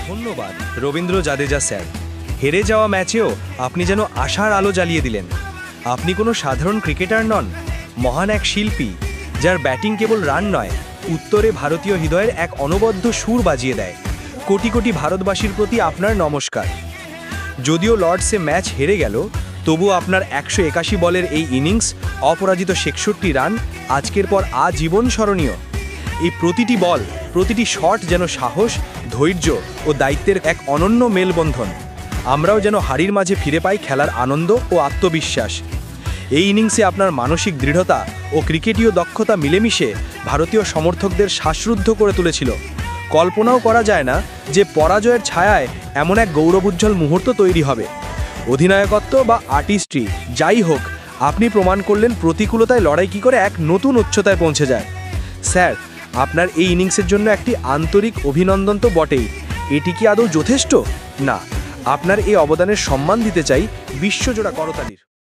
ধন্যবাদ রবীন্দ্র জাদেজা স্যার। হেরে যাওয়া ম্যাচেও আপনি যেন আশার আলো জ্বালিয়ে দিলেন। আপনি কোনো সাধারণ ক্রিকেটার নন, মহান এক শিল্পী, যার ব্যাটিং কেবল রান নয়, উত্তরে ভারতীয় হৃদয়ের এক অনবদ্য সুর বাজিয়ে দেয়। কোটি কোটি ভারতবাসীর প্রতি আপনার নমস্কার। যদিও লর্ডসে ম্যাচ হেরে গেল, তবু আপনার 181 বলের এই ইনিংস, অপরাজিত 66 রান আজকের পর আজীবন স্মরণীয়। এই প্রতিটি বল, প্রতিটি শট যেন সাহস, ধৈর্য ও দায়িত্বের এক অনন্য মেলবন্ধন। আমরাও যেন হারির মাঝে ফিরে পাই খেলার আনন্দ ও আত্মবিশ্বাস। এই ইনিংসে আপনার মানসিক দৃঢ়তা ও ক্রিকেটীয় দক্ষতা মিলেমিশে ভারতীয় সমর্থকদের শ্বাসরুদ্ধ করে তুলেছিল। কল্পনাও করা যায় না যে পরাজয়ের ছায়ায় এমন এক গৌরবোজ্জ্বল মুহূর্ত তৈরি হবে। অধিনায়কত্ব বা আর্টিস্ট্রি যাই হোক, আপনি প্রমাণ করলেন প্রতিকূলতায় লড়াই কী করে এক নতুন উচ্চতায় পৌঁছে যায়। স্যার, আপনার এই ইনিংসের জন্য একটি আন্তরিক অভিনন্দন তো বটেই, এটি কি আদৌ যথেষ্ট? না, আপনার এই অবদানের সম্মান দিতে চাই বিশ্বজোড়া করতালির।